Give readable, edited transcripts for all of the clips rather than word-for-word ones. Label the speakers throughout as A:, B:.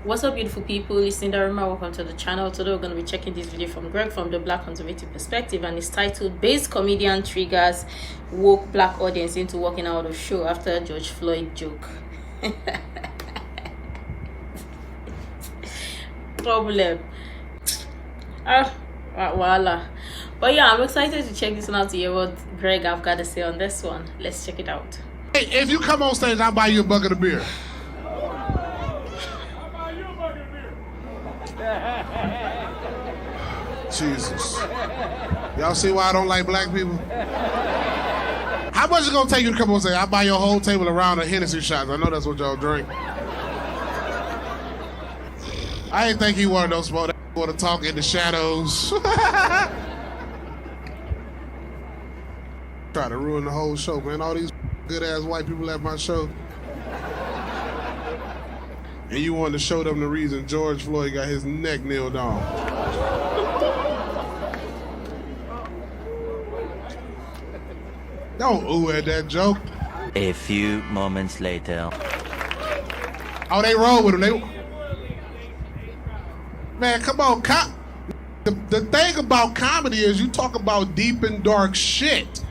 A: What's up, beautiful people? It's Sindafam. Welcome to the channel. Today we're going to be checking this video from Greg from the Black Conservative Perspective, and it's titled "Base Comedian Triggers Woke Black Audience into Walking Out of Show After George Floyd Joke." Problem. Voila. But yeah, I'm excited to check this one out to hear what Greg have got to say on this one. Let's check it out.
B: Hey, if you come on stage, I'll buy you a bucket of beer. Jesus. Y'all see why I don't like black people? How much is it gonna take you to come on stage? I'll buy your whole table around of Hennessy shots. I know that's what y'all drink. I didn't think he wanted those smoke. That want to talk in the shadows. Try to ruin the whole show, man. All these good ass white people at my show. And you wanted to show them the reason George Floyd got his neck nailed on. Don't ooh at that joke.
C: A few moments later.
B: Oh, they roll with him. Man, come on, the thing about comedy is you talk about deep and dark shit.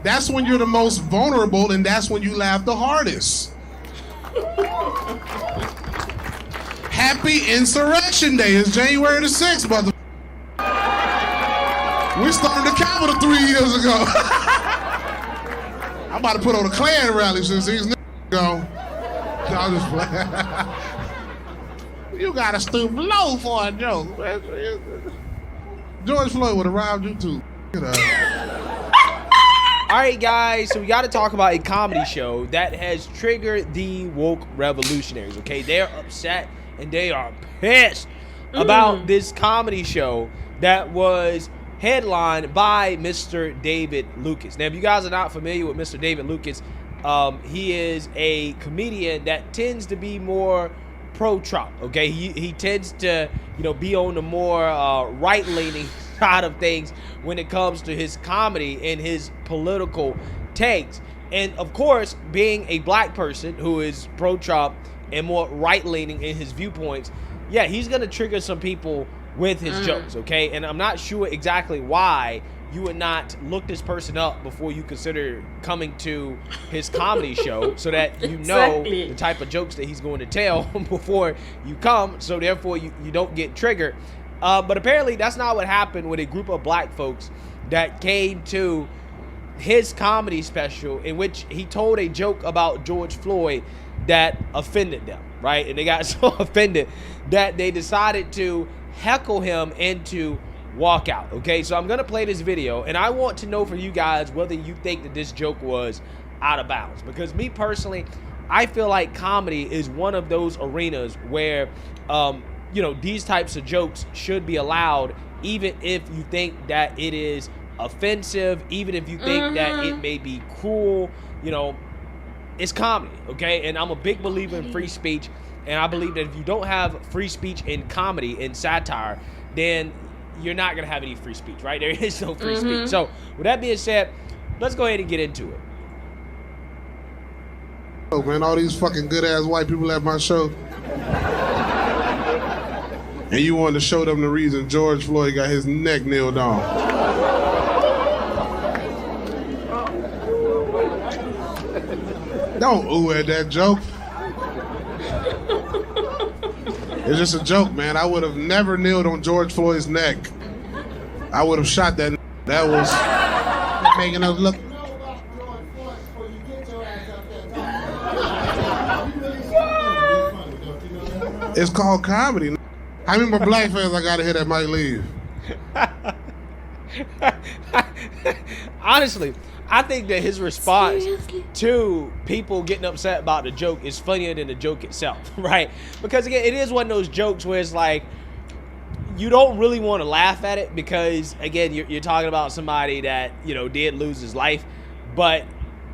B: That's when you're the most vulnerable, and that's when you laugh the hardest. Happy Insurrection Day. It's January the 6th, mother. We started the Capitol 3 years ago. I'm about to put on a Klan rally since these niggas go. I'll just play. You gotta stoop low for a joke. George Floyd would have robbed you too.
D: Alright guys, so we got to talk about a comedy show that has triggered the woke revolutionaries, okay? They're upset and they are pissed about this comedy show that was headlined by Mr. David Lucas. Now, if you guys are not familiar with Mr. David Lucas, he is a comedian that tends to be more pro-Trump, okay? He tends to, be on the more right-leaning side of things when it comes to his comedy and his political takes. And of course, being a black person who is pro-Trump and more right-leaning in his viewpoints, yeah, he's gonna trigger some people with his jokes, okay? And I'm not sure exactly why you would not look this person up before you consider coming to his comedy show, so that you know the type of jokes that he's going to tell before you come, so therefore you don't get triggered. But apparently that's not what happened with a group of black folks that came to his comedy special, in which he told a joke about George Floyd that offended them, right? And they got so offended that they decided to heckle him into walk out, okay? So I'm gonna play this video, and I want to know from you guys whether you think that this joke was out of bounds, because me personally, I feel like comedy is one of those arenas where these types of jokes should be allowed, even if you think that it is offensive, even if you think that it may be cruel. It's comedy, okay? And I'm a big believer in free speech, and I believe that if you don't have free speech in comedy and satire, then you're not gonna have any free speech, right? There is no free speech. So with that being said, let's go ahead and get into it.
B: Oh man, all these fucking good ass white people at my show. And you wanted to show them the reason George Floyd got his neck nailed on. Don't ooh at that joke. It's just a joke, man. I would have never kneeled on George Floyd's neck. I would have shot that. That was making us look. It's called comedy. How many more black fans I gotta hit that might leave?
D: Honestly, I think that his response to people getting upset about the joke is funnier than the joke itself, right? Because again, it is one of those jokes where it's like, you don't really want to laugh at it because, again, you're talking about somebody that, did lose his life. But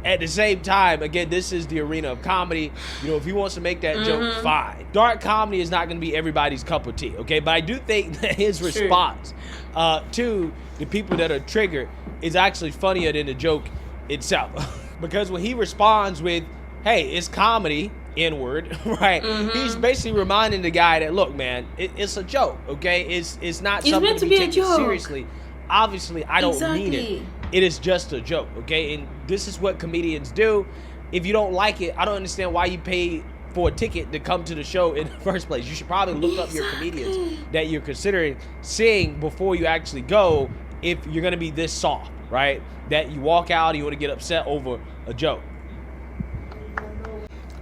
D: at the same time, again, this is the arena of comedy. If he wants to make that joke, fine. Dark comedy is not going to be everybody's cup of tea, okay? But I do think that his response to the people that are triggered is actually funnier than the joke itself. Because when he responds with, hey, it's comedy, N-word, right? He's basically reminding the guy that, look, man, it's a joke, okay? It's not something
A: meant
D: to be taken seriously. Obviously, I don't mean it. It is just a joke, okay? And this is what comedians do. If you don't like it, I don't understand why you pay for a ticket to come to the show in the first place. You should probably look up your comedians that you're considering seeing before you actually go, if you're going to be this soft, right? That you walk out and you want to get upset over a joke.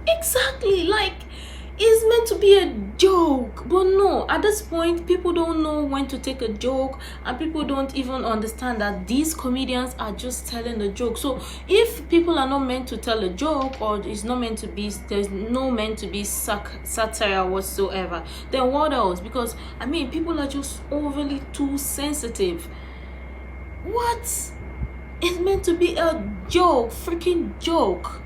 A: Exactly, like, it's meant to be a joke, but no, at this point people don't know when to take a joke, and people don't even understand that these comedians are just telling a joke. So if people are not meant to tell a joke, or it's not meant to be, there's no meant to be satire whatsoever, then what else? Because I mean, people are just overly too sensitive. What? It's meant to be a joke, freaking joke.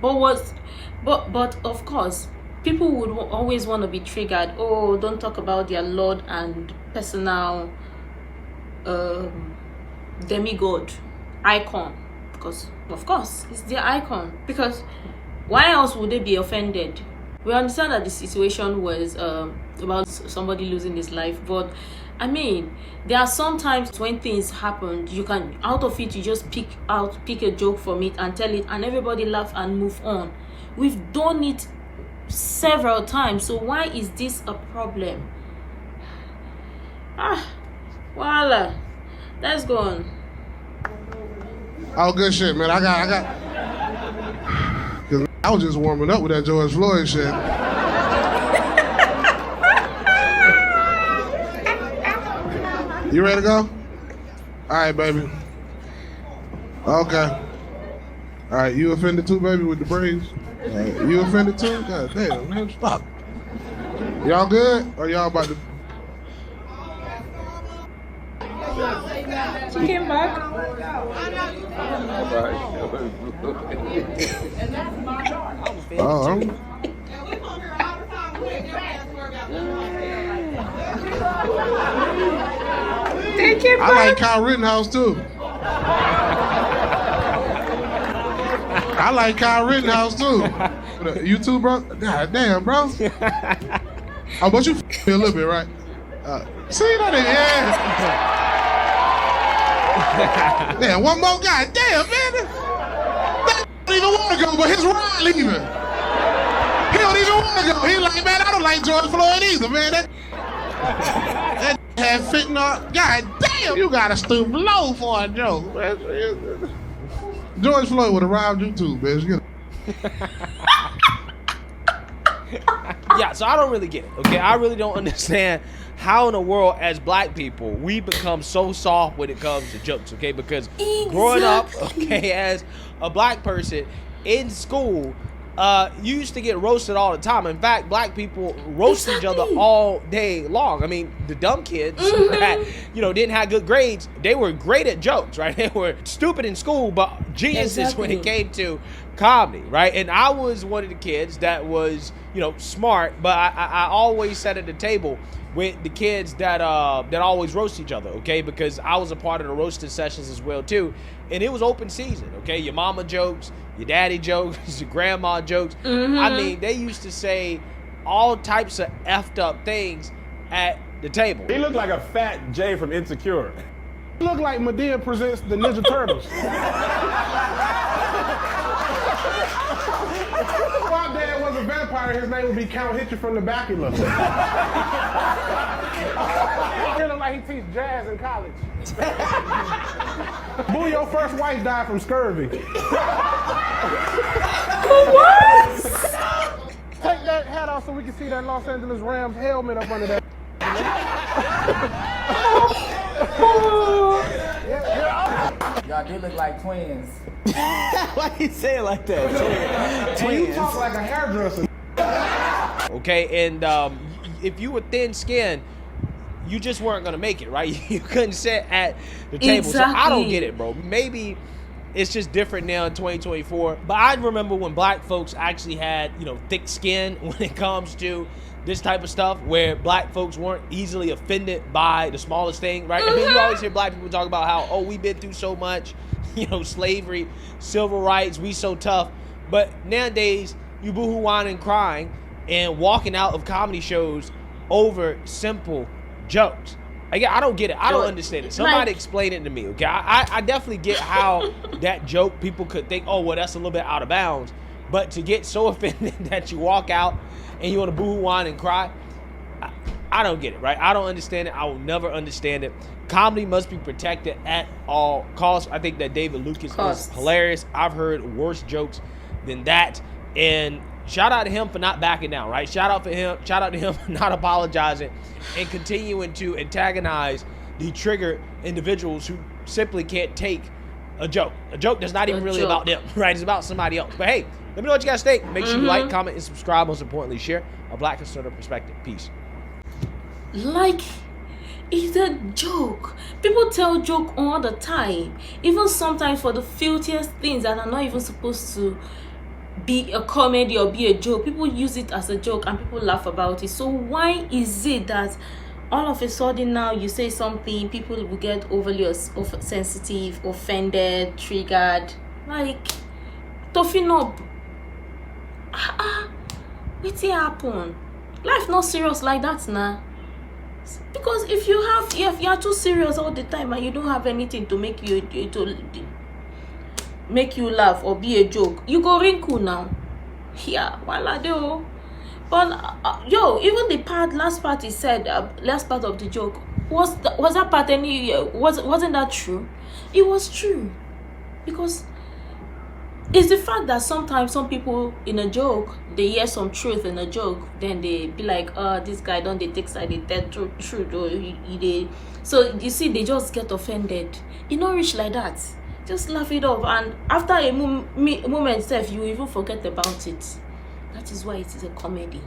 A: But of course, people would always want to be triggered. Oh, don't talk about their Lord and personal demigod icon, because of course it's their icon. Because why else would they be offended? We understand that the situation was about somebody losing his life, but I mean, there are sometimes when things happen, you can, out of it, you just pick a joke from it and tell it, and everybody laugh and move on. We've done it several times, so why is this a problem? Voila. Let's go on.
B: Oh, good shit, man. I got. Cause I was just warming up with that George Floyd shit. You ready to go? All right, baby. Okay. All right, you offended too, baby, with the braids? Right. You offended too? God damn, man, fuck. Y'all good? Or y'all about to...
A: She came back.
B: Oh,
A: Take it back.
B: I like Kyle Rittenhouse too. I like Kyle Rittenhouse too. You too, bro? God damn, bro. Oh, but you me a little bit, right? See that? Yeah. Damn, one more guy. Damn, man. That don't even want to go, but his ride leaving. He don't even want to go. He like, man, I don't like George Floyd either, man. That had fitting up. God damn, you got to stoop low for a joke. George Floyd would have robbed you too, bitch.
D: Yeah, so I don't really get it, okay? I really don't understand how in the world, as black people, we become so soft when it comes to jokes, okay? Because growing up, okay, as a black person in school, you used to get roasted all the time. In fact, black people roast each other all day long. I mean, the dumb kids that, didn't have good grades, they were great at jokes, right? They were stupid in school, but geniuses when it came to comedy, right? And I was one of the kids that was, smart, but I always sat at the table with the kids that always roast each other, okay? Because I was a part of the roasting sessions as well too, and it was open season, okay? Your mama jokes, your daddy jokes, your grandma jokes. I mean, they used to say all types of effed up things at the table.
E: He looked like a fat Jay from Insecure. He looked like Medea presents the Ninja Turtles. If my dad was a vampire, his name would be Count Hit You from the Bacula. He look like he teaches jazz in college. Boo, your first wife died from scurvy.
A: What?
E: Take that hat off so we can see that Los Angeles Rams helmet up under that.
F: Y'all do look like twins.
G: Why you say it like that?
E: And you talk like a hairdresser.
D: Okay, and if you were thin-skinned, you just weren't gonna make it, right? You couldn't sit at the table.
A: Exactly.
D: So I don't get it, bro. Maybe it's just different now in 2024. But I remember when black folks actually had, thick skin when it comes to this type of stuff, where black folks weren't easily offended by the smallest thing, right? I mean, you always hear black people talk about how, we've been through so much, slavery, civil rights, we so tough. But nowadays, you boohoo, whining, crying, and walking out of comedy shows over simple jokes. Again, I don't get it. I don't understand it. Somebody explain it to me, okay? I definitely get how that joke, people could think, oh, well, that's a little bit out of bounds. But to get so offended that you walk out and you want to boohoo, whine, and cry, I don't get it, right? I don't understand it. I will never understand it. Comedy must be protected at all costs. I think that David Lucas is hilarious. I've heard worse jokes than that. And shout out to him for not backing down, right? Shout out to him for not apologizing and continuing to antagonize the triggered individuals who simply can't take a joke. A joke that's not even really about them, right? It's about somebody else. But hey, let me know what you guys think. Make sure you like, comment, and subscribe. Most importantly, share a Black conservative perspective. Peace.
A: Like, it's a joke. People tell joke all the time, even sometimes for the filthiest things that are not even supposed to be a comedy or be a joke. People use it as a joke and people laugh about it. So why is it that all of a sudden now you say something, people will get overly sensitive, offended, triggered? Like, toughen up. What's happen? Life not serious like that now. Because if you are too serious all the time and you don't have anything to make you laugh or be a joke, you go wrinkle now. Yeah, voila do. But even the last part he said, last part of the joke, was that part wasn't that true? It was true, because it's the fact that sometimes some people in a joke, they hear some truth in a joke, then they be like, this guy don't they take side, they tell truth, or so you see, they just get offended. You not reach like that. Just laugh it off, and after a moment itself, you even forget about it. That is why it is a comedy.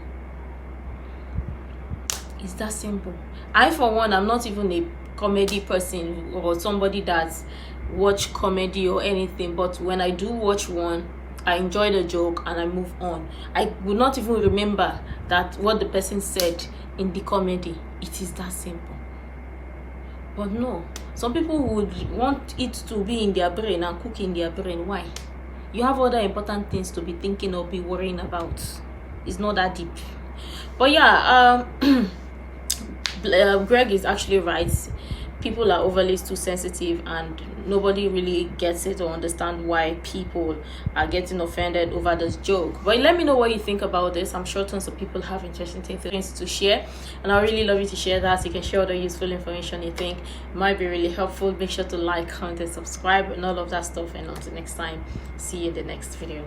A: It's that simple. I, for one, I'm not even a comedy person or somebody that's watch comedy or anything, but when I do watch one, I enjoy the joke and I move on. I will not even remember that what the person said in the comedy. It is that simple. But no, some people would want it to be in their brain and cook in their brain. Why? You have other important things to be thinking or be worrying about. It's not that deep. But yeah, Greg is actually right. People are overly too sensitive and nobody really gets it or understand why people are getting offended over this joke. But let me know what you think about this. I'm sure tons of people have interesting things to share, and I really love you to share that. You can share all the useful information you think might be really helpful. Make sure to like, comment, and subscribe and all of that stuff. And until next time, see you in the next video.